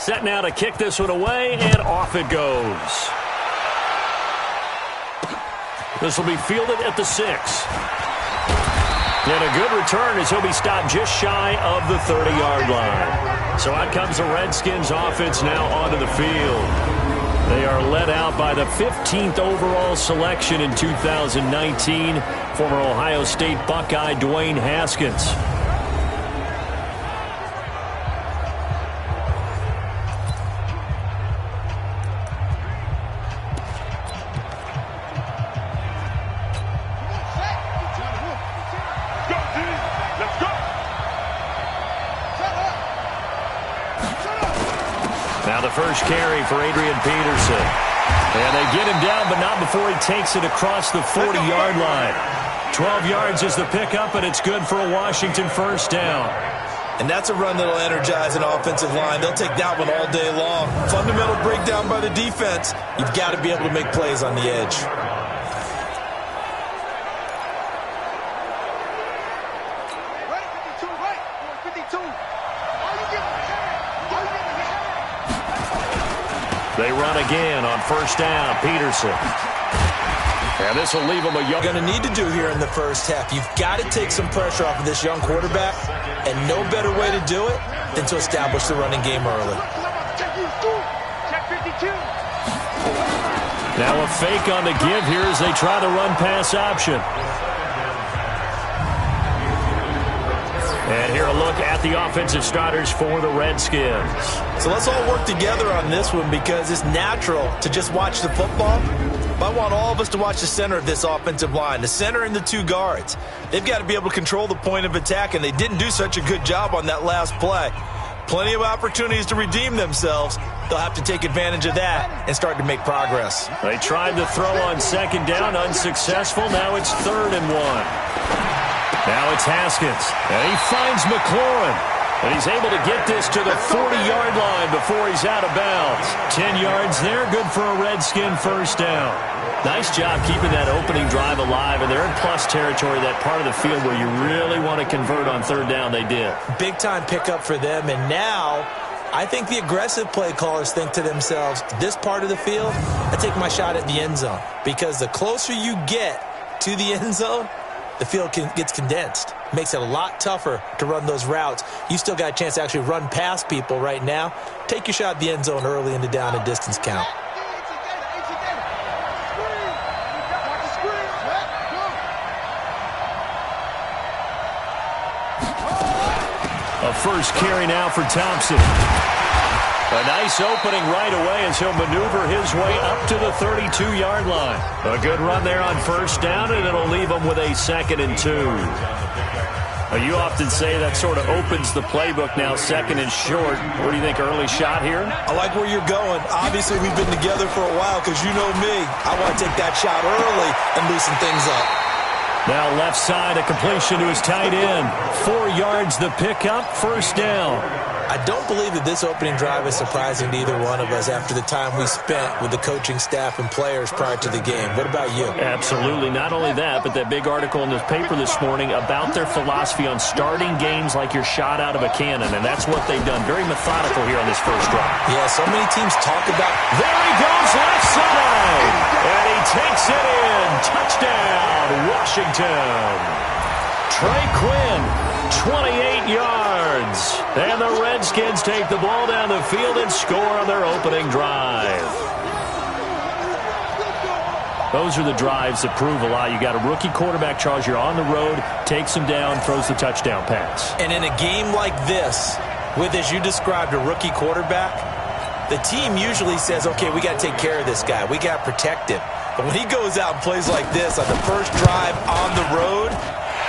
Set now to kick this one away, and off it goes. This will be fielded at the 6. And a good return as he'll be stopped just shy of the 30-yard line. So out comes the Redskins offense now onto the field. They are led out by the 15th overall selection in 2019, former Ohio State Buckeye Dwayne Haskins. Now the first carry for Adrian Peterson. And they get him down, but not before he takes it across the 40-yard line. 12 yards is the pickup, and it's good for a Washington first down. And that's a run that'll energize an offensive line. They'll take that one all day long. Fundamental breakdown by the defense. You've got to be able to make plays on the edge. They run again on first down. Peterson. And this will leave him a young. Going to need to do here in the first half. You've got to take some pressure off of this young quarterback, and no better way to do it than to establish the running game early. Now a fake on the give here as they try the run-pass option. And here a look at the offensive starters for the Redskins. So let's all work together on this one because it's natural to just watch the football. But I want all of us to watch the center of this offensive line, the center and the two guards. They've got to be able to control the point of attack, and they didn't do such a good job on that last play. Plenty of opportunities to redeem themselves. They'll have to take advantage of that and start to make progress. They tried to throw on second down, unsuccessful. Now it's 3rd and 1. Now it's Haskins, and he finds McLaurin, and he's able to get this to the 40-yard line before he's out of bounds. 10 yards there, good for a Redskin first down. Nice job keeping that opening drive alive, and they're in plus territory, that part of the field where you really want to convert on 3rd down. They did. Big-time pickup for them, and now I think the aggressive play callers think to themselves, this part of the field, I take my shot at the end zone, because the closer you get to the end zone, the field gets condensed. Makes it a lot tougher to run those routes. You still got a chance to actually run past people right now. Take your shot at the end zone early in the down and distance count. A first carry now for Thompson. A nice opening right away as he'll maneuver his way up to the 32-yard line. A good run there on first down, and it'll leave him with a 2nd and 2. You often say that sort of opens the playbook now, 2nd and short. What do you think, early shot here? I like where you're going. Obviously, we've been together for a while because you know me. I want to take that shot early and loosen things up. Now left side, a completion to his tight end. 4 yards the pickup, first down. I don't believe that this opening drive is surprising to either one of us after the time we spent with the coaching staff and players prior to the game. What about you? Absolutely. Not only that, but that big article in the paper this morning about their philosophy on starting games like you're shot out of a cannon, and that's what they've done. Very methodical here on this first drive. Yeah, so many teams talk about... There he goes, left side! And he takes it in. Touchdown, Washington. Trey Quinn, 28 yards. And the Redskins take the ball down the field and score on their opening drive. Those are the drives that prove a lot. You got a rookie quarterback, Charles. You're on the road, takes him down, throws the touchdown pass. And in a game like this, with, as you described, a rookie quarterback, the team usually says, okay, we got to take care of this guy. We got to protect him. But when he goes out and plays like this on the first drive on the road,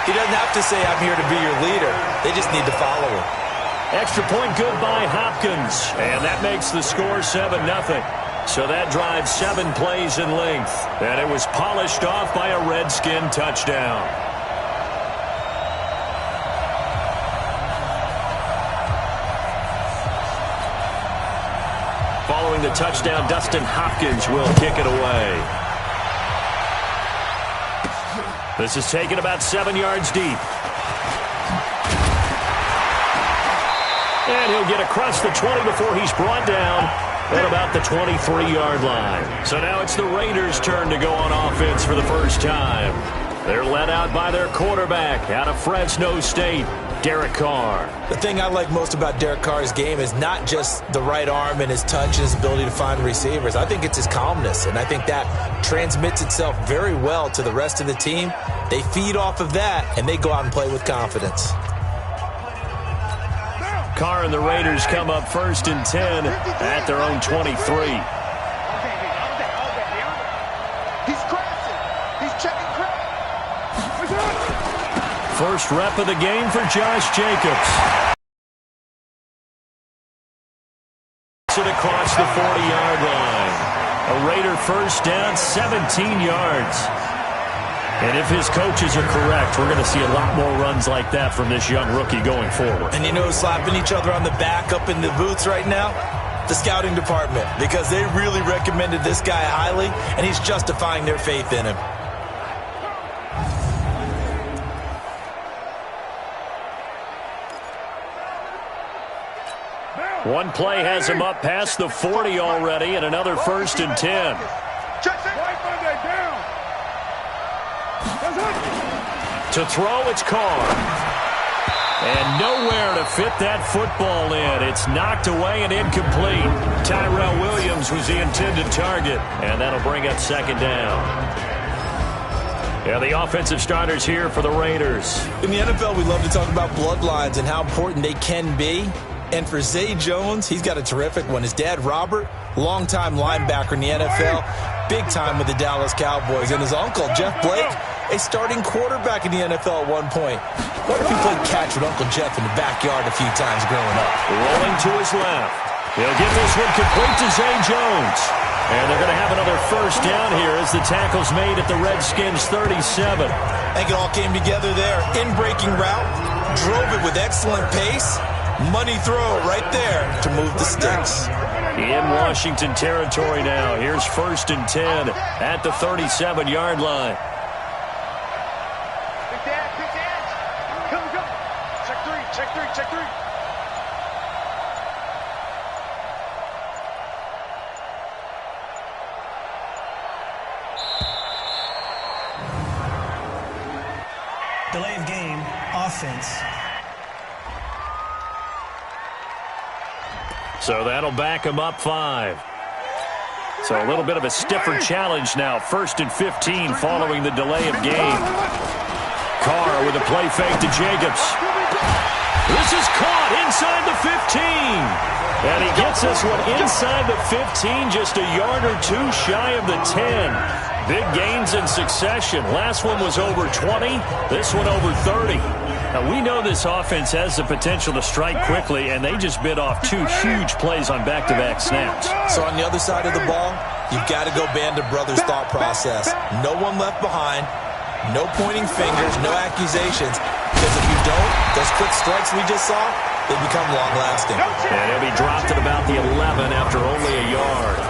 he doesn't have to say, I'm here to be your leader. They just need to follow him. Extra point good by Hopkins. And that makes the score 7-0. So that drives 7 plays in length. And it was polished off by a Redskin touchdown. Following the touchdown, Dustin Hopkins will kick it away. This is taken about 7 yards deep. And he'll get across the 20 before he's brought down at about the 23-yard line. So now it's the Raiders' turn to go on offense for the first time. They're led out by their quarterback out of Fresno State, Derek Carr. The thing I like most about Derek Carr's game is not just the right arm and his touch and his ability to find receivers. I think it's his calmness, and I think that transmits itself very well to the rest of the team. They feed off of that, and they go out and play with confidence. Carr and the Raiders come up 1st and 10 at their own 23. First rep of the game for Josh Jacobs. It across the 40-yard line. A Raider first down, 17 yards. And if his coaches are correct, we're going to see a lot more runs like that from this young rookie going forward. And you know, slapping each other on the back up in the booths right now? The scouting department, because they really recommended this guy highly, and he's justifying their faith in him. One play has him up past the 40 already, and another 1st and 10. To throw, it's Carr. And nowhere to fit that football in. It's knocked away and incomplete. Tyrell Williams was the intended target, and that'll bring up 2nd down. Yeah, the offensive starters here for the Raiders. In the NFL, we love to talk about bloodlines and how important they can be. And for Zay Jones, he's got a terrific one. His dad, Robert, longtime linebacker in the NFL, big time with the Dallas Cowboys. And his uncle, Jeff Blake, a starting quarterback in the NFL at one point. What if he played catch with Uncle Jeff in the backyard a few times growing up? Rolling to his left. He'll get this one complete to Zay Jones. And they're going to have another first down here as the tackle's made at the Redskins 37. I think it all came together there. In-breaking route, drove it with excellent pace. Money throw right there to move the sticks. In Washington territory now. Here's 1st and 10 at the 37-yard line. Check three. Delay of game, offense. So that'll back him up 5. So a little bit of a stiffer challenge now. 1st and 15 following the delay of game. Carr with a play fake to Jacobs. This is caught inside the 15. And he gets this one inside the 15, just a yard or two shy of the 10. Big gains in succession. Last one was over 20. This one over 30. Now, we know this offense has the potential to strike quickly, and they just bit off 2 huge plays on back-to-back snaps. So on the other side of the ball, you've got to go band of brothers thought process. No one left behind, no pointing fingers, no accusations. Because if you don't, those quick strikes we just saw, they become long-lasting. And he'll be dropped at about the 11 after only a yard.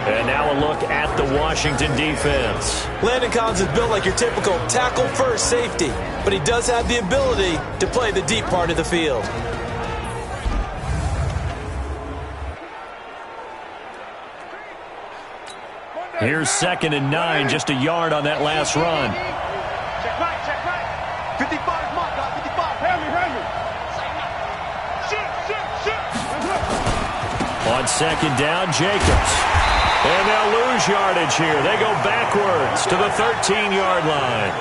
And now a look at the Washington defense. Landon Collins is built like your typical tackle-first safety, but he does have the ability to play the deep part of the field. Here's 2nd and 9, just a yard on that last run. Check right. 55 mark, 55. Hanley. Shit. On 2nd down, Jacobs. And they'll lose yardage here. They go backwards to the 13-yard line.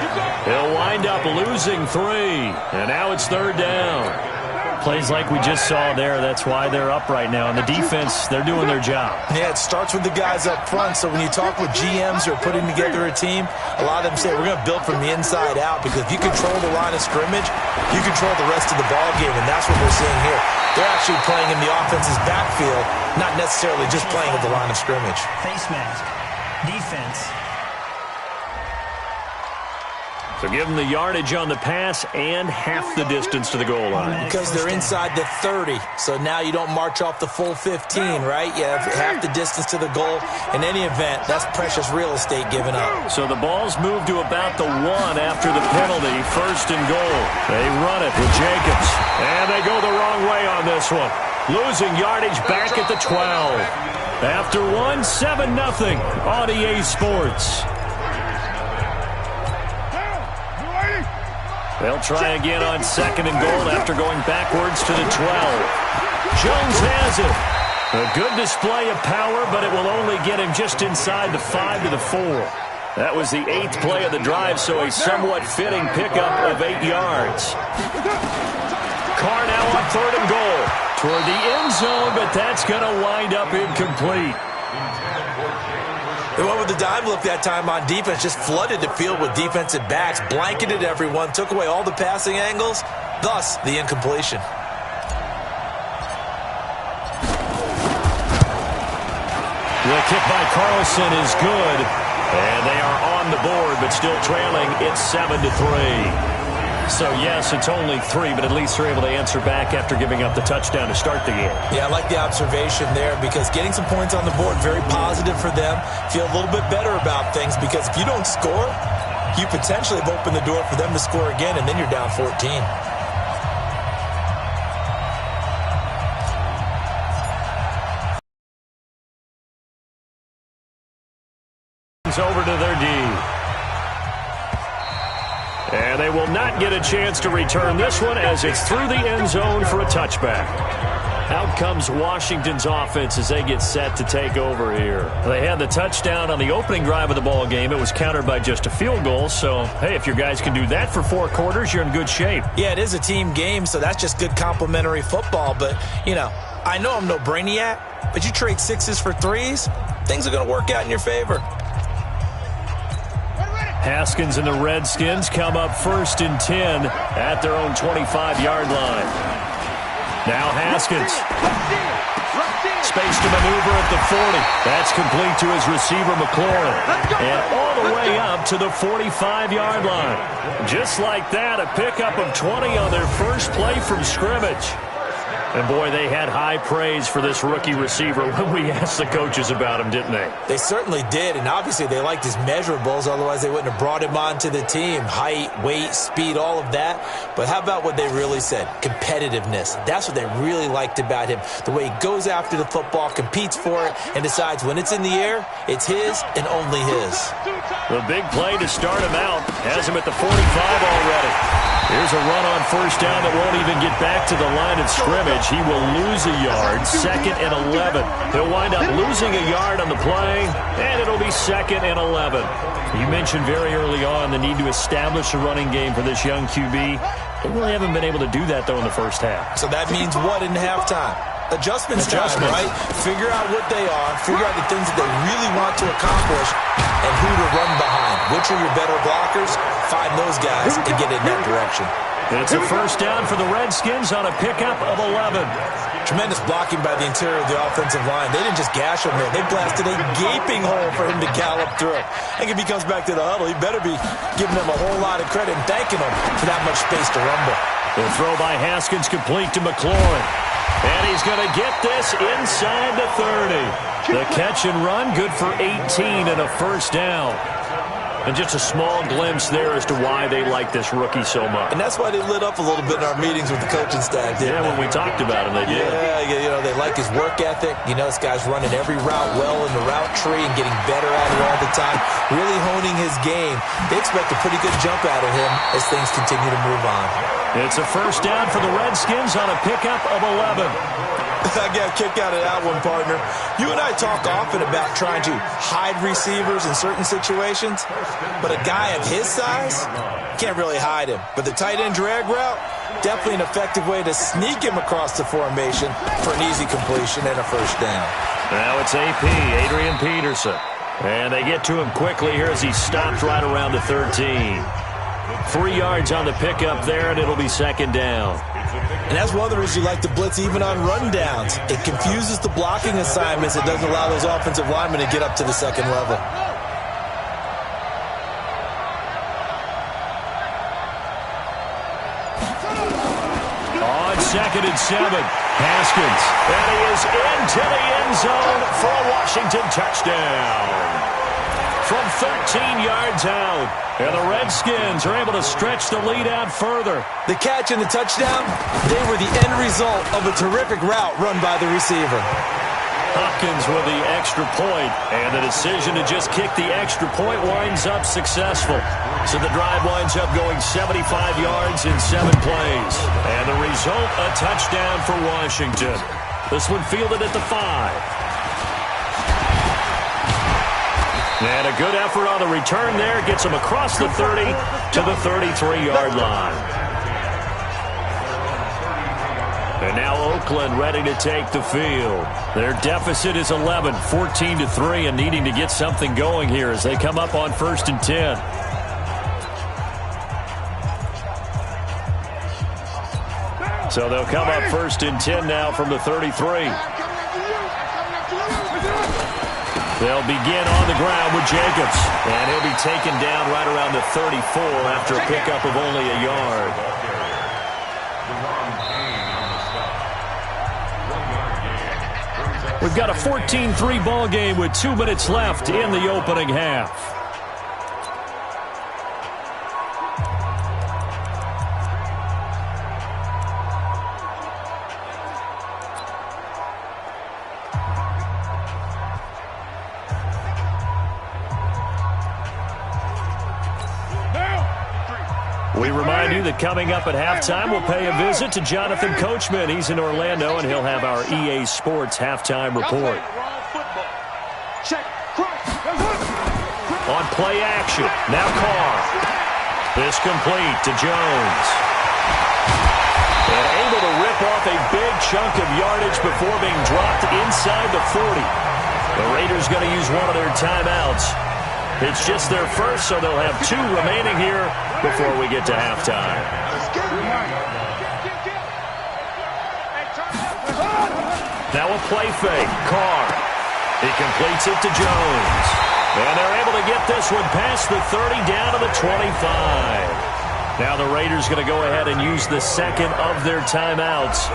He'll wind up losing 3. And now it's 3rd down. Plays like we just saw there, that's why they're up right now. And the defense, they're doing their job. Yeah, it starts with the guys up front. So when you talk with GMs who are putting together a team, a lot of them say we're going to build from the inside out, because if you control the line of scrimmage, you control the rest of the ball game, and that's what we're seeing here. They're actually playing in the offense's backfield, not necessarily just playing at the line of scrimmage. Face mask. Defense. So give them the yardage on the pass and half the distance to the goal line. Because they're inside the 30, so now you don't march off the full 15, right? You have half the distance to the goal. In any event, that's precious real estate given up. So the ball's moved to about the 1 after the penalty. First and goal. They run it with Jacobs. And they go the wrong way on this one. Losing yardage back at the 12. After 1, 7-0 on EA Sports. They'll try again on second and goal after going backwards to the 12. Jones has it. A good display of power, but it will only get him just inside the 5 to the 4. That was the 8th play of the drive, so a somewhat fitting pickup of 8 yards. Carr now on third and goal. Toward the end zone, but that's going to wind up incomplete. They went with the dime look that time on defense, just flooded the field with defensive backs, blanketed everyone, took away all the passing angles, thus the incompletion. The kick by Carlson is good, and they are on the board, but still trailing. It's 7-3. So, yes, it's only 3, but at least they're able to answer back after giving up the touchdown to start the game. Yeah, I like the observation there because getting some points on the board, very positive for them. Feel a little bit better about things because if you don't score, you potentially have opened the door for them to score again, and then you're down 14. Over to their D. And they will not get a chance to return this one as it's through the end zone for a touchback. Out comes Washington's offense as they get set to take over here. They had the touchdown on the opening drive of the ball game. It was countered by just a field goal. So, hey, if your guys can do that for 4 quarters, you're in good shape. Yeah, it is a team game, so that's just good complimentary football. But, you know, I know I'm no brainiac, but you trade 6s for 3s, things are going to work out in your favor. Haskins and the Redskins come up 1st and 10 at their own 25-yard line. Now Haskins. Space to maneuver at the 40. That's complete to his receiver, McLaurin. And all the way up to the 45-yard line. Just like that, a pickup of 20 on their first play from scrimmage. And, boy, they had high praise for this rookie receiver when we asked the coaches about him, didn't they? They certainly did, and obviously they liked his measurables. Otherwise, they wouldn't have brought him onto the team. Height, weight, speed, all of that. But how about what they really said? Competitiveness. That's what they really liked about him. The way he goes after the football, competes for it, and decides when it's in the air, it's his and only his. The big play to start him out has him at the 45 already. Here's a run on first down that won't even get back to the line of scrimmage. He will lose a yard, 2nd and 11. He'll wind up losing a yard on the play, and it'll be 2nd and 11. You mentioned very early on the need to establish a running game for this young QB. They really haven't been able to do that, though, in the first half. So that means what in halftime? Adjustments time, right? Figure out what they are, figure out the things that they really want to accomplish, and who to run behind. Which are your better blockers? Find those guys and get in that direction. It's a first down for the Redskins on a pickup of 11. Tremendous blocking by the interior of the offensive line. They didn't just gash him there. They blasted a gaping hole for him to gallop through. I think if he comes back to the huddle, he better be giving them a whole lot of credit and thanking them for that much space to rumble. The throw by Haskins complete to McLaurin. And he's going to get this inside the 30. The catch and run, good for 18 and a first down. And just a small glimpse there as to why they like this rookie so much. And that's why they lit up a little bit in our meetings with the coaching staff, didn't they? When we talked about him, they did. Yeah, you know, they like his work ethic. You know, this guy's running every route well in the route tree and getting better at it all the time, really honing his game. They expect a pretty good jump out of him as things continue to move on. It's a first down for the Redskins on a pickup of 11. I got a kick out of that one, partner. You and I talk often about trying to hide receivers in certain situations, but a guy of his size can't really hide him. But the tight end drag route, definitely an effective way to sneak him across the formation for an easy completion and a first down. Now it's AP, Adrian Peterson. And they get to him quickly here as he stopped right around the 13. 3 yards on the pickup there, and it'll be second down. And that's one of the reasons you like to blitz even on rundowns. It confuses the blocking assignments. It doesn't allow those offensive linemen to get up to the second level. 2nd and 7. Haskins, and he is into the end zone for a Washington touchdown. From 13 yards out, and the Redskins are able to stretch the lead out further. The catch and the touchdown, they were the end result of a terrific route run by the receiver. Hopkins with the extra point, and the decision to just kick the extra point winds up successful. So the drive winds up going 75 yards in 7 plays. And the result, a touchdown for Washington. This one fielded at the 5. And a good effort on the return there. Gets him across the 30 to the 33-yard line. And now Oakland ready to take the field. Their deficit is 11, 14-3, and needing to get something going here as they come up on 1st and 10. So they'll come up 1st and 10 now from the 33. They'll begin on the ground with Jacobs. And he'll be taken down right around the 34 after a pickup of only a yard. We've got a 14-3 ball game with 2 minutes left in the opening half. We remind you that coming up at halftime, we'll pay a visit to Jonathan Coachman. He's in Orlando, and he'll have our EA Sports halftime report. On play action, now Carr. This complete to Jones. And able to rip off a big chunk of yardage before being dropped inside the 40. The Raiders going to use one of their timeouts. It's just their first, so they'll have 2 remaining here before we get to halftime. Now a play fake. Carr. He completes it to Jones. And they're able to get this one past the 30 down to the 25. Now the Raiders going to go ahead and use the second of their timeouts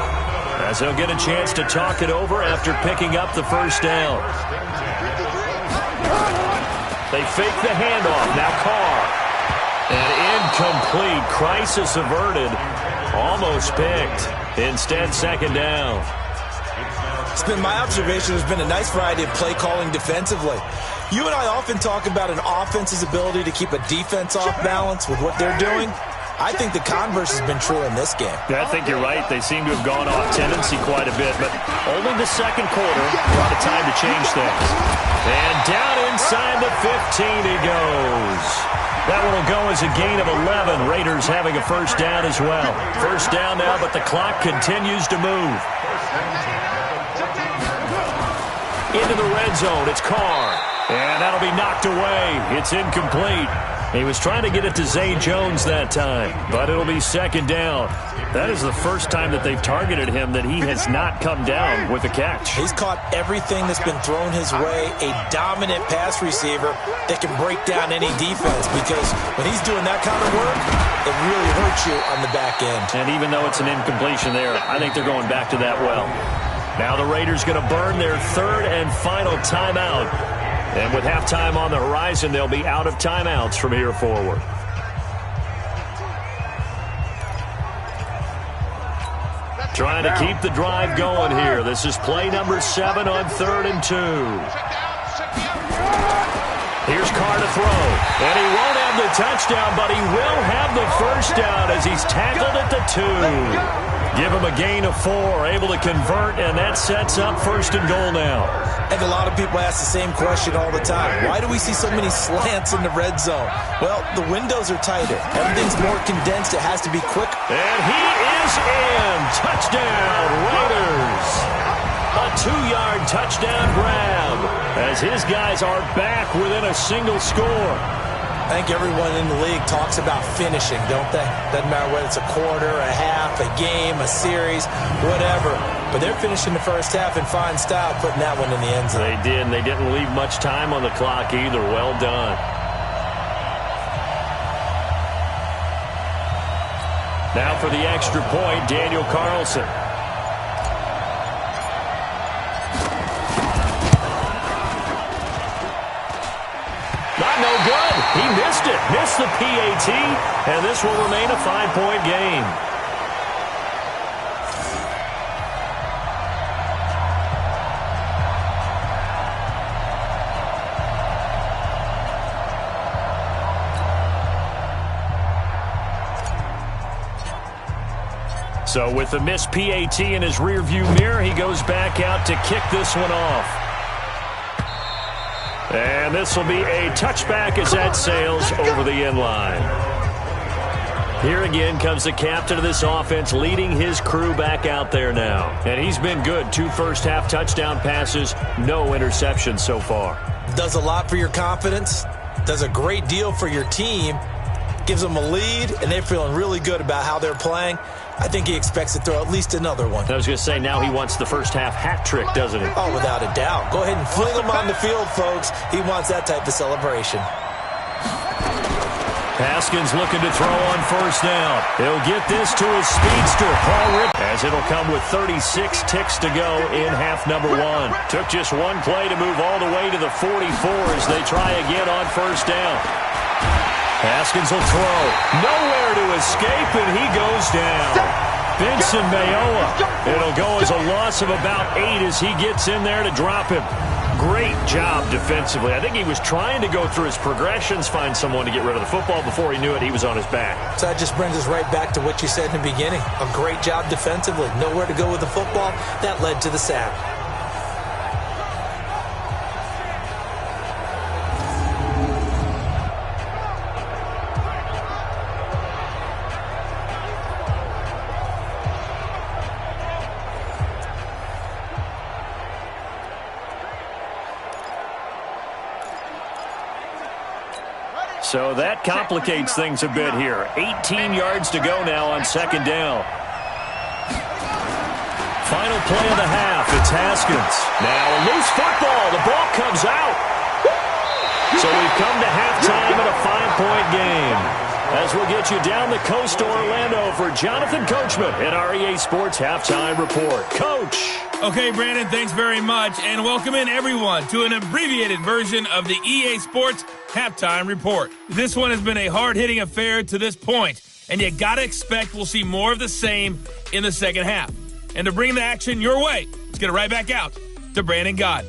as they'll get a chance to talk it over after picking up the first down. They fake the handoff. Now Carr. And incomplete. Crisis averted. Almost picked. Instead, second down. It's been my observation there's been a nice variety of play calling defensively. You and I often talk about an offense's ability to keep a defense off balance with what they're doing. I think the converse has been true in this game. Yeah, I think you're right. They seem to have gone off tendency quite a bit, but only the second quarter brought a time to change things. And down inside the 15 he goes. That one will go as a gain of 11. Raiders having a first down as well. First down now, but the clock continues to move. Into the red zone, it's Carr. And that'll be knocked away. It's incomplete. He was trying to get it to Zay Jones that time, but it'll be second down. That is the first time that they've targeted him that he has not come down with a catch. He's caught everything that's been thrown his way, a dominant pass receiver that can break down any defense, because when he's doing that kind of work, it really hurts you on the back end. And even though it's an incompletion there, I think they're going back to that well. Now the Raiders going to burn their third and final timeout. And with halftime on the horizon, they'll be out of timeouts from here forward. Trying to keep the drive going here. This is play number 7 on 3rd and 2. Here's Carr to throw. And he won't have the touchdown, but he will have the first down as he's tackled at the 2. Give him a gain of 4, able to convert, and that sets up 1st and goal now. I think a lot of people ask the same question all the time. Why do we see so many slants in the red zone? Well, the windows are tighter. Everything's more condensed. It has to be quick. And he is in. Touchdown, Raiders. A 2-yard touchdown grab as his guys are back within a single score. I think everyone in the league talks about finishing, don't they? Doesn't matter whether it's a quarter, a half, a game, a series, whatever. But they're finishing the first half in fine style, putting that one in the end zone. They did, and they didn't leave much time on the clock either. Well done. Now for the extra point, Daniel Carlson. Not no good. He missed it. Missed the PAT, and this will remain a 5-point game. So with the missed PAT in his rearview mirror, he goes back out to kick this one off. And this will be a touchback as that sails over the end line. Here again comes the captain of this offense leading his crew back out there now. And he's been good. 2 first-half touchdown passes, no interceptions so far. Does a lot for your confidence. Does a great deal for your team. Gives them a lead, and they're feeling really good about how they're playing. I think he expects to throw at least another one. I was going to say, now he wants the first-half hat trick, doesn't he? Oh, without a doubt. Go ahead and fling him on the field, folks. He wants that type of celebration. Haskins looking to throw on first down. He'll get this to his speedster, Paul Ripp, as it'll come with 36 ticks to go in half number 1. Took just one play to move all the way to the 44 as they try again on first down. Haskins will throw. Nowhere to escape, and he goes down. Benson Mayowa. It'll go as a loss of about 8 as he gets in there to drop him. Great job defensively. I think he was trying to go through his progressions, find someone to get rid of the football. Before he knew it, he was on his back. So that just brings us right back to what you said in the beginning. A great job defensively. Nowhere to go with the football. That led to the sack. So that complicates things a bit here. 18 yards to go now on second down. Final play of the half. It's Haskins. Now a loose football. The ball comes out. So we've come to halftime in a 5-point game. As we'll get you down the coast to Orlando for Jonathan Coachman at our EA Sports Halftime Report. Coach. Okay, Brandon, thanks very much, and welcome in everyone to an abbreviated version of the EA Sports Halftime Report. This one has been a hard-hitting affair to this point, and you got to expect we'll see more of the same in the second half. And to bring the action your way, let's get it right back out to Brandon Gaudin.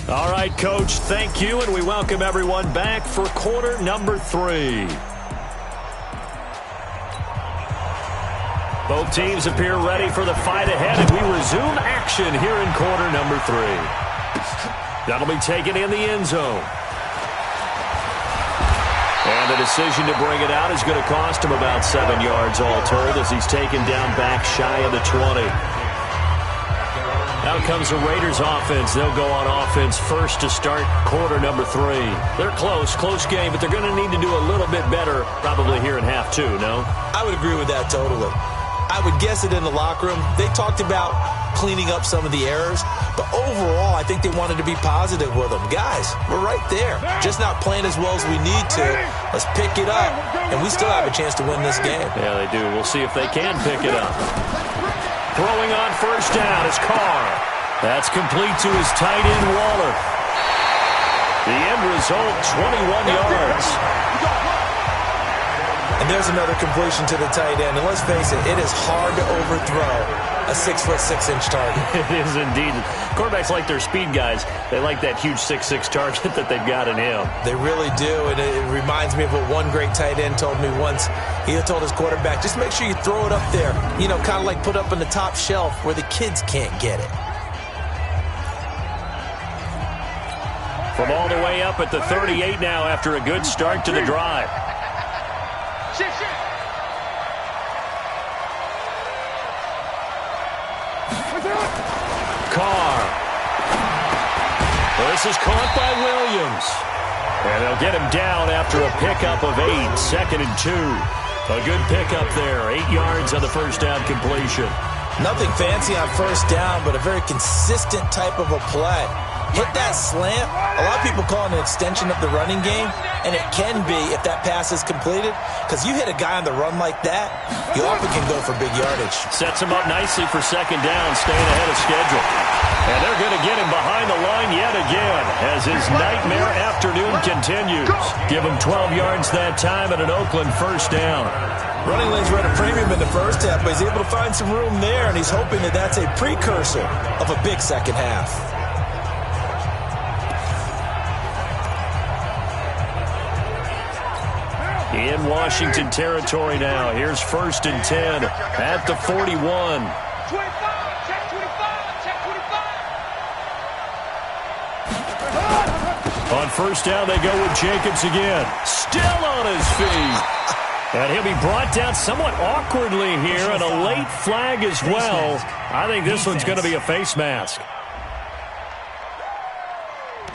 All right, Coach, thank you, and we welcome everyone back for quarter number 3. Both teams appear ready for the fight ahead, and we resume action here in quarter number 3. That'll be taken in the end zone. And the decision to bring it out is going to cost him about 7 yards all told as he's taken down back shy of the 20. Now comes the Raiders offense. They'll go on offense first to start quarter number 3. They're close game, but they're going to need to do a little bit better probably here in half 2, no? I would agree with that totally. I would guess it in the locker room. They talked about cleaning up some of the errors, but overall, I think they wanted to be positive with them. Guys, we're right there. Just not playing as well as we need to. Let's pick it up, and we still have a chance to win this game. Yeah, they do. We'll see if they can pick it up. Throwing on first down is Carr. That's complete to his tight end, Waller. The end result, 21 yards. And there's another completion to the tight end. And let's face it, it is hard to overthrow a 6'6" target. It is indeed. Quarterbacks like their speed guys. They like that huge 6'6" target that they've got in him. They really do. And it reminds me of what one great tight end told me once. He told his quarterback, just make sure you throw it up there. You know, kind of like put up on the top shelf where the kids can't get it. From all the way up at the 38 now after a good start to the drive. Carr. Well, this is caught by Williams. And they'll get him down after a pickup of 8, 2nd and 2. A good pickup there, 8 yards on the first down completion. Nothing fancy on first down, but a very consistent type of a play. hit that slant. A lot of people call it an extension of the running game, and it can be if that pass is completed, because you hit a guy on the run like that, you often can go for big yardage. Sets him up nicely for second down, staying ahead of schedule. And they're going to get him behind the line yet again as his nightmare afternoon continues. Give him 12 yards that time and an Oakland first down. Running lanes were at a premium in the first half, but he's able to find some room there, and he's hoping that that's a precursor of a big second half. In Washington territory now. Here's 1st and 10 at the 41. 25, check 25, check 25. On first down, they go with Jacobs again. Still on his feet. And he'll be brought down somewhat awkwardly here, and a late flag as well. I think this one's going to be a face mask.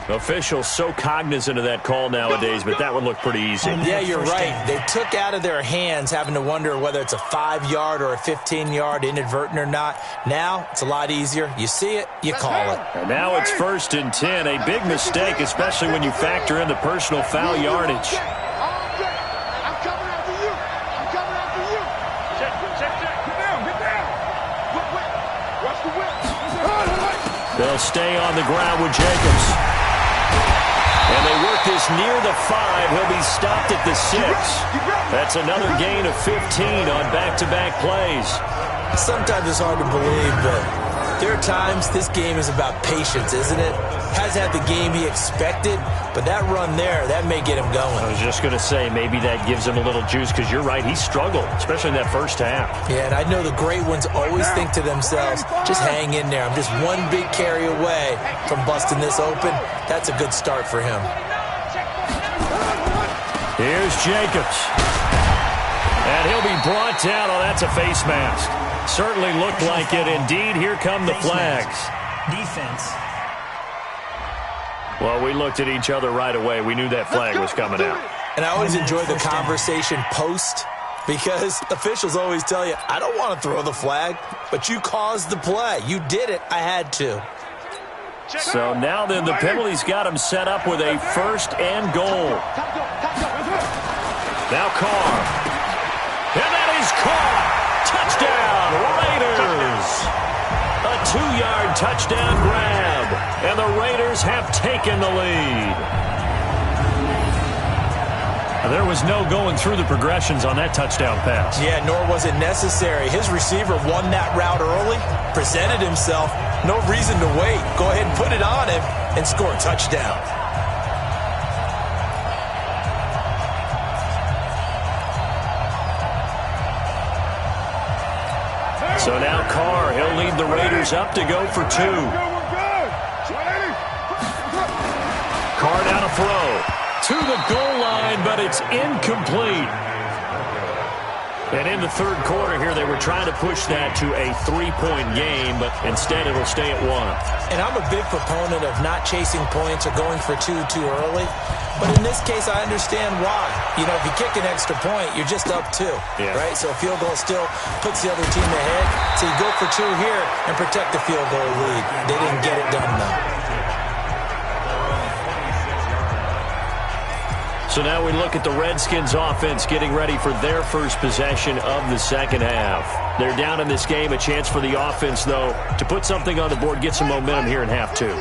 Officials so cognizant of that call nowadays, but that one looked pretty easy. Yeah, you're right. They took out of their hands having to wonder whether it's a 5-yard or a 15-yard, inadvertent or not. Now, it's a lot easier. You see it, you call it. And now it's 1st and 10. A big mistake, especially when you factor in the personal foul yardage. I'm coming after you. I'm coming after you. Check. Get down. Watch the whip. They'll stay on the ground with Jacobs. And they work this near the 5. He'll be stopped at the 6. That's another gain of 15 on back-to-back plays. Sometimes it's hard to believe, but there are times this game is about patience, isn't it? Has had the game he expected, but that run there, that may get him going. I was just going to say, maybe that gives him a little juice, because you're right, he struggled, especially in that first half. Yeah, and I know the great ones always think to themselves, just hang in there. I'm just one big carry away from busting this open. That's a good start for him. Here's Jacobs. And he'll be brought down. Oh, that's a face mask. Certainly looked like it. Indeed, here come the flags. Defense. Well, we looked at each other right away. We knew that flag was coming out. And I always enjoy the conversation post, because officials always tell you, I don't want to throw the flag, but you caused the play. You did it. I had to. So now then, the penalty's got him set up with a 1st and goal. Now Carr. And that is caught. Touchdown, Raiders. A 2-yard touchdown grab. And the Raiders have taken the lead. There was no going through the progressions on that touchdown pass. Yeah, nor was it necessary. His receiver won that route early, presented himself. No reason to wait. Go ahead and put it on him and score a touchdown. So now Carr, he'll lead the Raiders up to go for 2. Carr down a throw to the goal line, but it's incomplete. And in the third quarter here, they were trying to push that to a 3-point game, but instead it'll stay at 1. And I'm a big proponent of not chasing points or going for 2 too early. But in this case, I understand why. You know, if you kick an extra point, you're just up 2, right? So a field goal still puts the other team ahead. So you go for 2 here and protect the field goal lead. They didn't get it done, though. So now we look at the Redskins offense getting ready for their first possession of the second half. They're down in this game. A chance for the offense, though, to put something on the board, get some momentum here in half 2.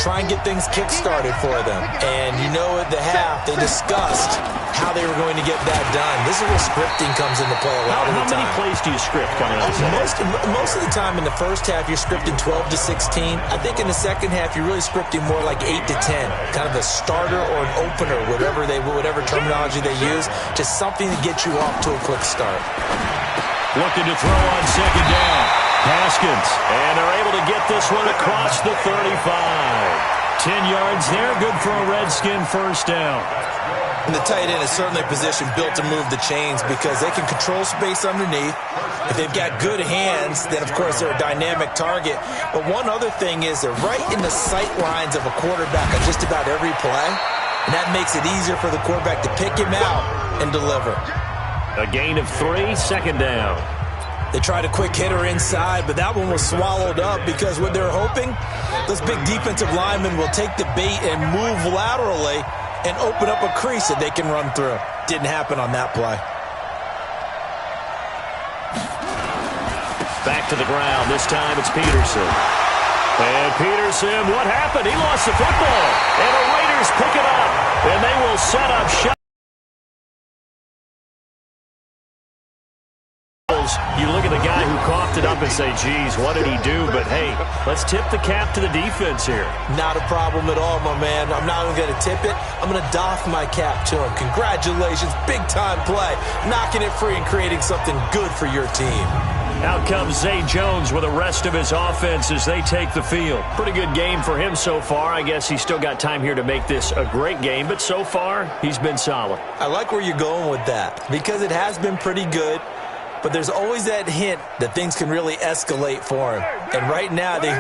Try and get things kick-started for them. And you know at the half, they discussed how they were going to get that done. This is where scripting comes into play a lot of the time. How many plays do you script coming out of that? Most of the time in the first half, you're scripting 12 to 16. I think in the second half, you're really scripting more like 8 to 10. Kind of a starter or an opener, whatever terminology they use. Just something to get you off to a quick start. Looking to throw on second down. Haskins. And they're able to get this one across the 35. 10 yards there. Good for a Redskin first down. And the tight end is certainly a position built to move the chains because they can control space underneath. If they've got good hands, then, of course, they're a dynamic target. But one other thing is they're right in the sight lines of a quarterback on just about every play. And that makes it easier for the quarterback to pick him out and deliver. A gain of 3, second down. They tried a quick hitter inside, but that one was swallowed up because what they're hoping, those big defensive linemen will take the bait and move laterally and open up a crease that they can run through. Didn't happen on that play. Back to the ground. This time it's Peterson. And Peterson, what happened? He lost the football. And the Raiders pick it up. And they will set up shot. You look at the guy who coughed it up and say, geez, what did he do? But, hey, let's tip the cap to the defense here. Not a problem at all, my man. I'm not even going to tip it. I'm going to doff my cap to him. Congratulations. Big-time play. Knocking it free and creating something good for your team. Out comes Zay Jones with the rest of his offense as they take the field. Pretty good game for him so far. I guess he's still got time here to make this a great game, but so far, he's been solid. I like where you're going with that because it has been pretty good. But there's always that hint that things can really escalate for him. And right now, they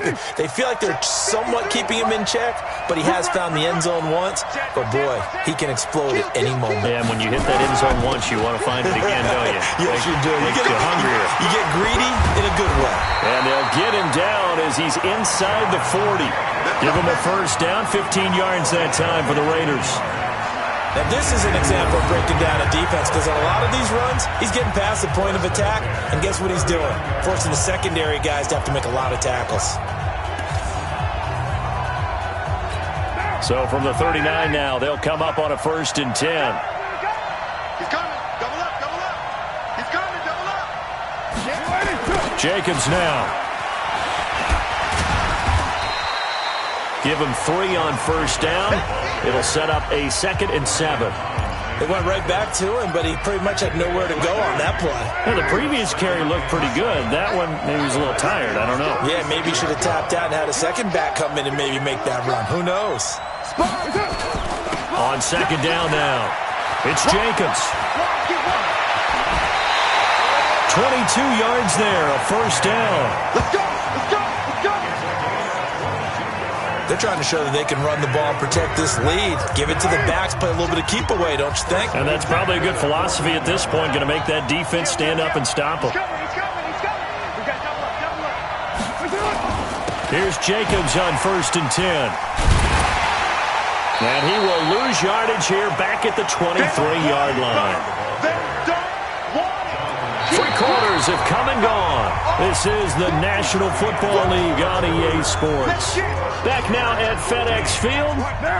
feel like they're somewhat keeping him in check, but he has found the end zone once. But, boy, he can explode at any moment. Yeah, and when you hit that end zone once, you want to find it again, don't you? Yes, you do. You get hungrier. You get greedy in a good way. And they'll get him down as he's inside the 40. Give him a first down, 15 yards that time for the Raiders. Now, this is an example of breaking down a defense because on a lot of these runs, he's getting past the point of attack, and guess what he's doing? Forcing the secondary guys to have to make a lot of tackles. So from the 39 now, they'll come up on a 1st and 10. He's coming. Double up, double up. He's coming, double up. Jacobs now. Give him 3 on 1st down. It'll set up a 2nd and 7. They went right back to him, but he pretty much had nowhere to go on that play. Well, the previous carry looked pretty good. That one, maybe he was a little tired. I don't know. Yeah, maybe he should have tapped out and had a second back come in and maybe make that run. Who knows? On 2nd down now, it's Jacobs. 22 yards there, a 1st down. Let's go, let's go, let's go. They're trying to show that they can run the ball and protect this lead. Give it to the backs, play a little bit of keep away, don't you think? And that's probably a good philosophy at this point, going to make that defense stand up and stop them. He's coming, he's coming. We got double up. Here's Jacobs on 1st and 10. And he will lose yardage here back at the 23-yard line. They don't want it. 3 quarters have come and gone. This is the National Football League on EA Sports. Back now at FedEx Field.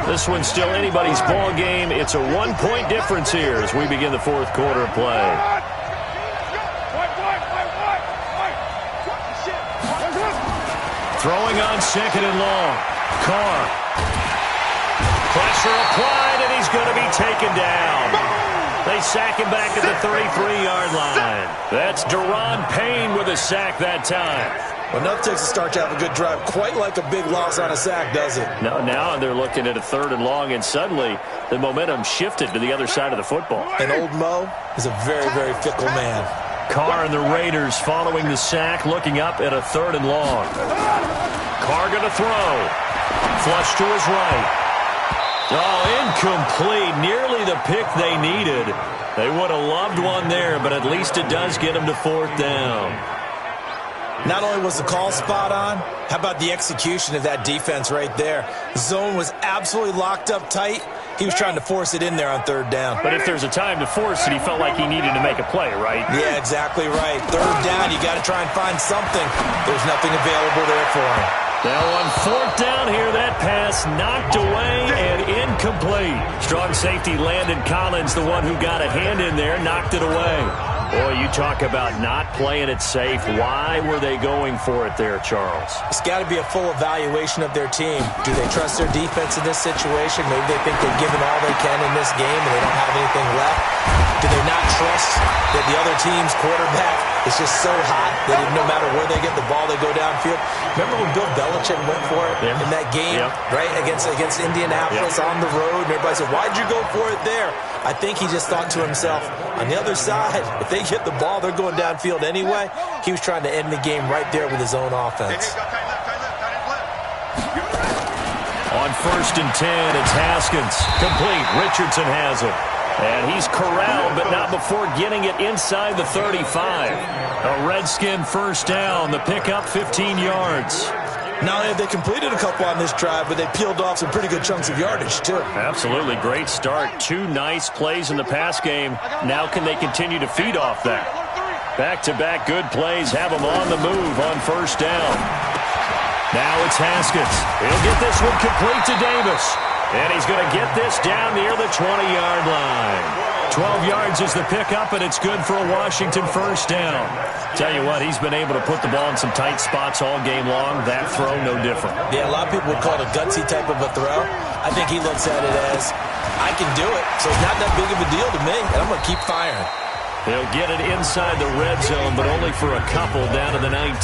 This one's still anybody's ball game. It's a 1-point difference here as we begin the 4th quarter of play. Throwing on 2nd and long. Carr. Pressure applied, and he's going to be taken down. They sack him back at the 33-yard line. That's Deron Payne with a sack that time. Well, nothing takes a start to have a good drive, quite like a big loss on a sack, does it? No, now they're looking at a 3rd and long, and suddenly the momentum shifted to the other side of the football. And old Mo is a very, very fickle man. Carr and the Raiders following the sack, looking up at a 3rd and long. Carr going to throw. Flush to his right. Oh, incomplete. Nearly the pick they needed. They would have loved one there, but at least it does get them to 4th down. Not only was the call spot on, how about the execution of that defense right there? The zone was absolutely locked up tight. He was trying to force it in there on 3rd down. But if there's a time to force it, he felt like he needed to make a play, right? Yeah, exactly right. 3rd down, you got to try and find something. There's nothing available there for him. Now on 4th down here, that pass knocked away and incomplete. Strong safety Landon Collins, the one who got a hand in there, knocked it away. Boy, you talk about not playing it safe. Why were they going for it there, Charles? It's got to be a full evaluation of their team. Do they trust their defense in this situation? Maybe they think they've given all they can in this game and they don't have anything left. Do they not trust that the other team's quarterback is just so hot that no matter where they get the ball, they go downfield? Remember when Bill Belichick went for it in that game, right, against Indianapolis on the road? And everybody said, why'd you go for it there? I think he just thought to himself, on the other side, if they get the ball, they're going downfield anyway. He was trying to end the game right there with his own offense. On 1st and 10, it's Haskins. Complete. Richardson has it. And he's corralled, but not before getting it inside the 35. A Redskin first down. The pickup 15 yards. Not only have they completed a couple on this drive, but they peeled off some pretty good chunks of yardage, too. Absolutely. Great start. 2 nice plays in the pass game. Now can they continue to feed off that? Back-to-back good plays have them on the move on first down. Now it's Haskins. He'll get this one complete to Davis. And he's going to get this down near the 20-yard line. 12 yards is the pickup, and it's good for a Washington first down. Tell you what, he's been able to put the ball in some tight spots all game long. That throw, no different. Yeah, a lot of people would call it a gutsy type of a throw. I think he looks at it as, I can do it, so it's not that big of a deal to me, and I'm going to keep firing. He'll get it inside the red zone, but only for a couple down to the 19.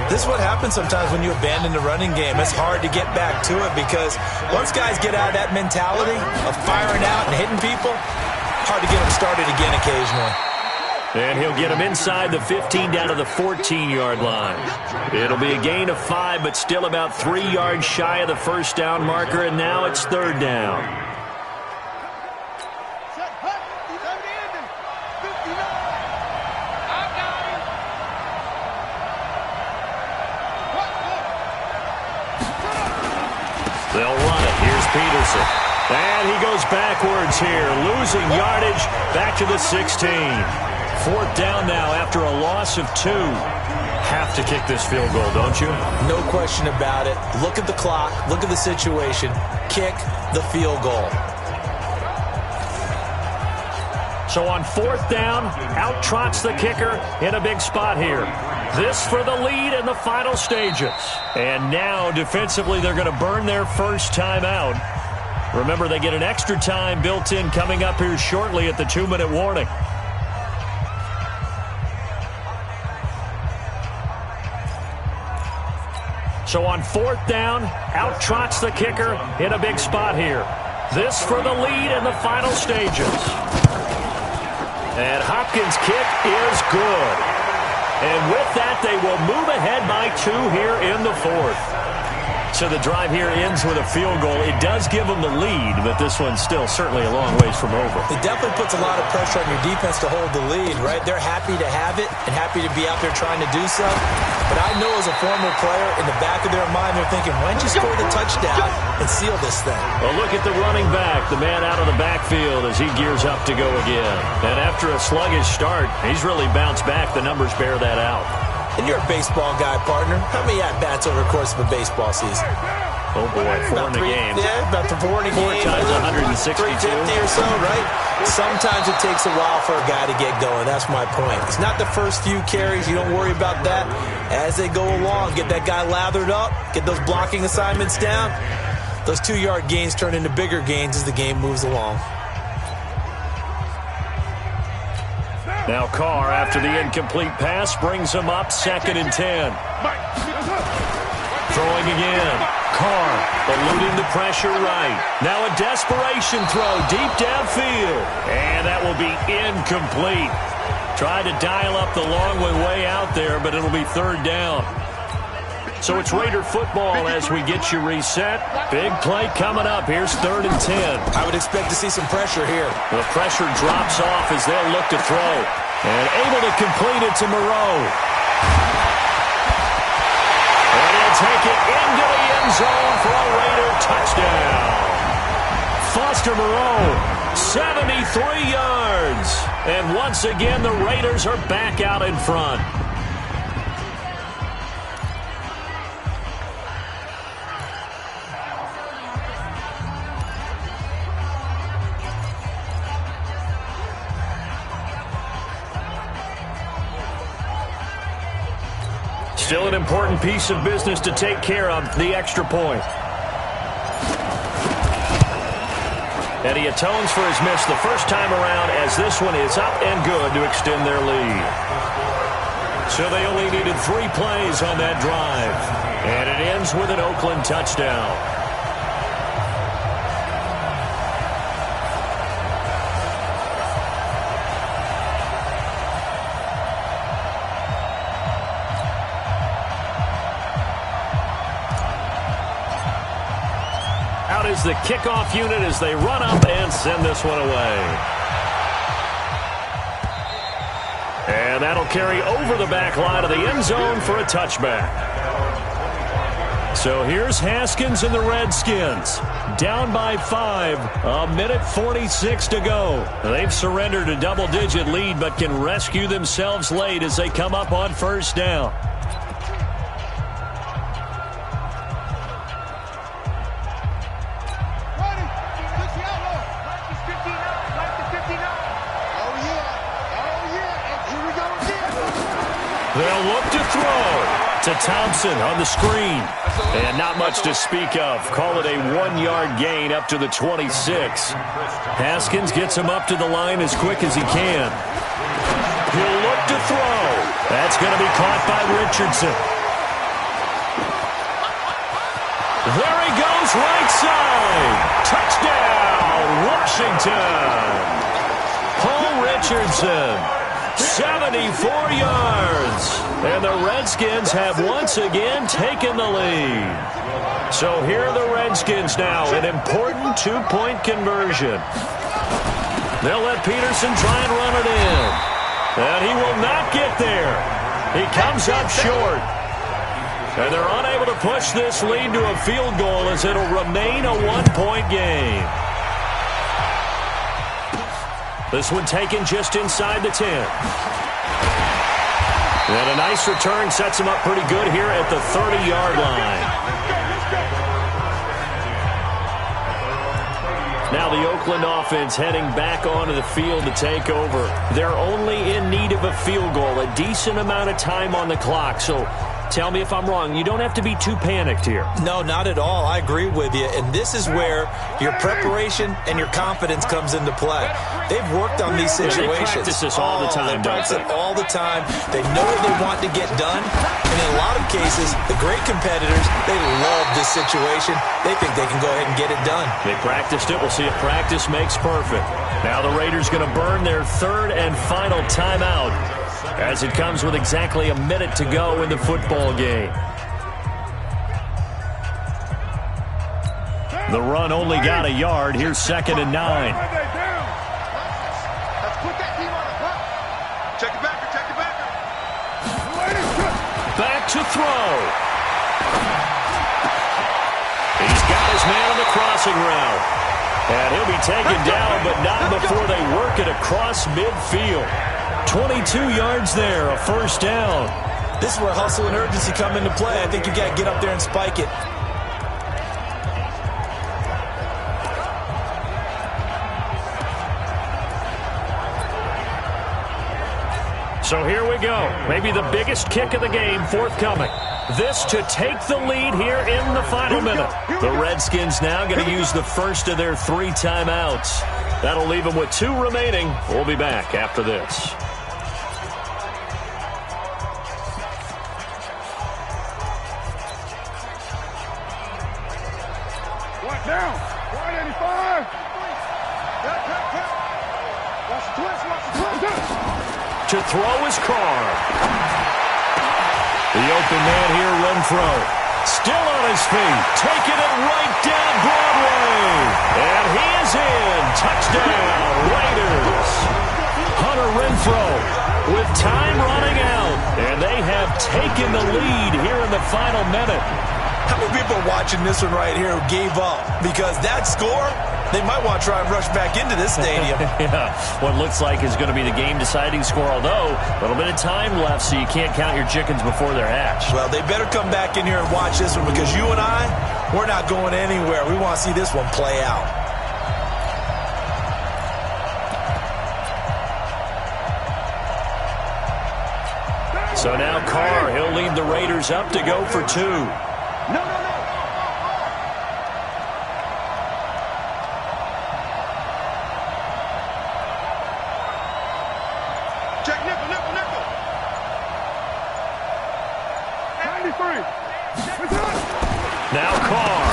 This is what happens sometimes when you abandon the running game. It's hard to get back to it because once guys get out of that mentality of firing out and hitting people, hard to get them started again occasionally. And he'll get him inside the 15 down to the 14-yard line. It'll be a gain of 5, but still about 3 yards shy of the first down marker, and now it's third down. They'll run it. Here's Peterson. And he goes backwards here, losing yardage back to the 16. Fourth down now after a loss of 2. Have to kick this field goal, don't you? No question about it. Look at the clock. Look at the situation. Kick the field goal. So on fourth down, out trots the kicker in a big spot here. This for the lead in the final stages. And now defensively they're going to burn their first time out. Remember, they get an extra time built in coming up here shortly at the 2-minute warning. So on fourth down, out trots the kicker in a big spot here. This for the lead in the final stages. And Hopkins' kick is good. And with that, they will move ahead by 2 here in the fourth. So the drive here ends with a field goal. It does give them the lead, but this one's still certainly a long ways from over. It definitely puts a lot of pressure on your defense to hold the lead, right? They're happy to have it and happy to be out there trying to do so. But I know as a former player, in the back of their mind, they're thinking, why don't you score the touchdown and seal this thing? Well, look at the running back, the man out of the backfield as he gears up to go again. And after a sluggish start, he's really bounced back. The numbers bear that out. And you're a baseball guy, partner. How many at-bats over the course of a baseball season? Oh, boy, 4 in the game. Yeah, about 4 in a game. 4 times 162. 350 or so, right? Sometimes it takes a while for a guy to get going. That's my point. It's not the first few carries. You don't worry about that. As they go along, get that guy lathered up, get those blocking assignments down. Those 2-yard gains turn into bigger gains as the game moves along. Now Carr, after the incomplete pass, brings him up 2nd and 10. Throwing again. Carr eluding the pressure right. Now a desperation throw deep downfield. And that will be incomplete. Tried to dial up the long way out there, but it'll be 3rd down. So it's Raider football as we get you reset. Big play coming up. Here's 3rd and 10. I would expect to see some pressure here. The pressure drops off as they'll look to throw. And able to complete it to Moreau. And he'll take it into the end zone for a Raider touchdown. Foster Moreau, 73 yards. And once again, the Raiders are back out in front. Still an important piece of business to take care of, the extra point. And he atones for his miss the first time around as this one is up and good to extend their lead. So they only needed 3 plays on that drive. And it ends with an Oakland touchdown. is the kickoff unit as they run up and send this one away. And that'll carry over the back line of the end zone for a touchback. So here's Haskins and the Redskins. Down by 5, a minute 46 to go. They've surrendered a double-digit lead but can rescue themselves late as they come up on first down. They'll look to throw to Thompson on the screen. And not much to speak of. Call it a 1-yard gain up to the 26. Haskins gets him up to the line as quick as he can. He'll look to throw. That's going to be caught by Richardson. There he goes, right side. Touchdown, Washington. Paul Richardson. 74 yards. And the Redskins have once again taken the lead. So here are the Redskins now, an important 2-point conversion. They'll let Peterson try and run it in. And he will not get there. He comes up short. And they're unable to push this lead to a field goal as it'll remain a 1-point game. This one taken just inside the 10. And a nice return sets him up pretty good here at the 30-yard line. Now the Oakland offense heading back onto the field to take over. They're only in need of a field goal, a decent amount of time on the clock. So tell me if I'm wrong. You don't have to be too panicked here. No, not at all. I agree with you. And this is where your preparation and your confidence comes into play. They've worked on these situations. They practice this all the time, They practice it all the time. They know what they want to get done. And in a lot of cases, the great competitors, they love this situation. They think they can go ahead and get it done. They practiced it. We'll see if practice makes perfect. Now the Raiders going to burn their third and final timeout, as it comes with exactly a minute to go in the football game. The run only got a yard. Here's 2nd and 9. Let's put that team on the clock. Check it back. Back to throw. He's got his man on the crossing route. And he'll be taken down, but not before they work it across midfield. 22 yards there, a first down. This is where hustle and urgency come into play. I think you got to get up there and spike it. So here we go. Maybe the biggest kick of the game forthcoming. This to take the lead here in the final minute. The Redskins now going to use the first of their 3 timeouts. That'll leave them with 2 remaining. We'll be back after this. Down. 185. Watch the twist. To throw is Carr. The open man here, Renfro. Still on his feet. Taking it right down Broadway. And he is in. Touchdown, Raiders. Hunter Renfro with time running out. And they have taken the lead here in the final minute. How many people are watching this one right here who gave up? Because that score, they might want to try and rush back into this stadium. Yeah, what looks like is going to be the game-deciding score, although a little bit of time left, so you can't count your chickens before they're hatched. Well, they better come back in here and watch this one, because you and I, we're not going anywhere. We want to see this one play out. So now Carr, he'll lead the Raiders up to go for 2. No. Check nickel. 93. Now Carr,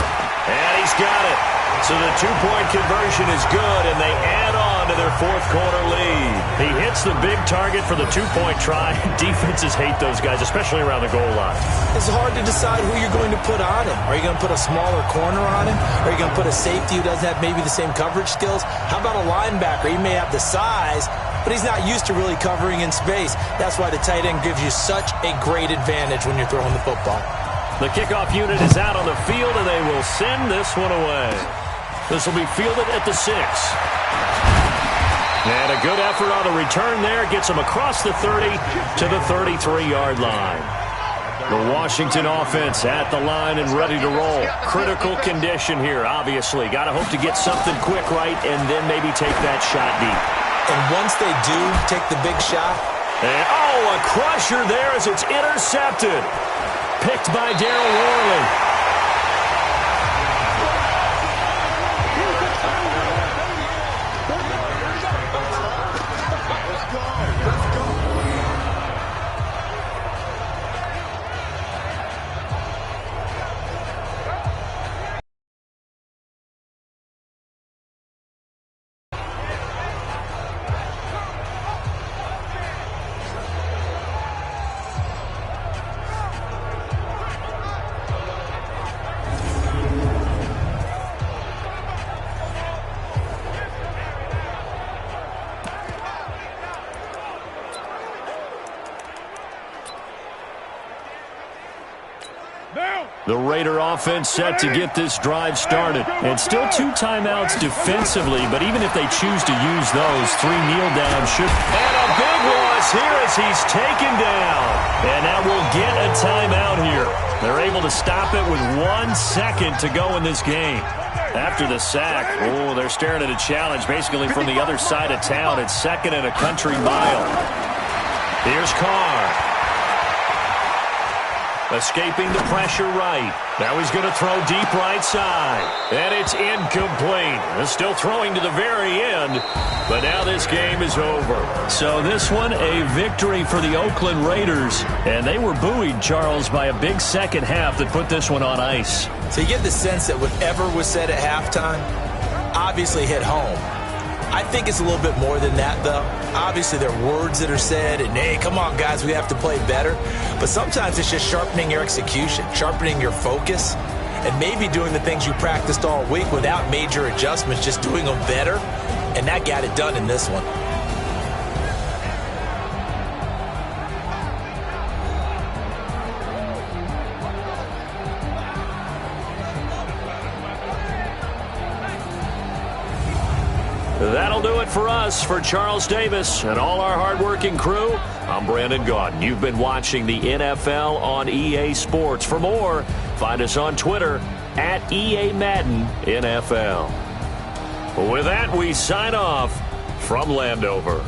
and he's got it. So the two-point conversion is good, and they add on to their fourth-quarter lead. He hits the big target for the two-point try. Defenses hate those guys, especially around the goal line. It's hard to decide who you're going to put on him. Are you going to put a smaller corner on him? Are you going to put a safety who doesn't have maybe the same coverage skills? How about a linebacker? He may have the size, but he's not used to really covering in space. That's why the tight end gives you such a great advantage when you're throwing the football. The kickoff unit is out on the field, and they will send this one away. This will be fielded at the 6. And a good effort on the return there. Gets him across the 30 to the 33-yard line. The Washington offense at the line and ready to roll. Critical condition here, obviously. Got to hope to get something quick right and then maybe take that shot deep. And once they do take the big shot. And, a crusher there as it's intercepted. Picked by Darryl Worley. The Raider offense set to get this drive started. And still 2 timeouts defensively, but even if they choose to use those, 3 kneel downs should. And a big loss here as he's taken down. And now we'll get a timeout here. They're able to stop it with 1 second to go in this game. After the sack, they're staring at a challenge basically from the other side of town. It's 2nd and a country mile. Here's Carr. Escaping the pressure right. Now he's going to throw deep right side. And it's incomplete. Still throwing to the very end. But now this game is over. So this one, a victory for the Oakland Raiders. And they were buoyed, Charles, by a big second half that put this one on ice. So you get the sense that whatever was said at halftime obviously hit home. I think it's a little bit more than that, though. Obviously, there are words that are said, and, hey, come on, guys, we have to play better. But sometimes it's just sharpening your execution, sharpening your focus, and maybe doing the things you practiced all week without major adjustments, just doing them better, and that got it done in this one. That'll do it for us. For Charles Davis and all our hardworking crew, I'm Brandon Gaudin. You've been watching the NFL on EA Sports. For more, find us on Twitter at EA Madden NFL. With that, we sign off from Landover.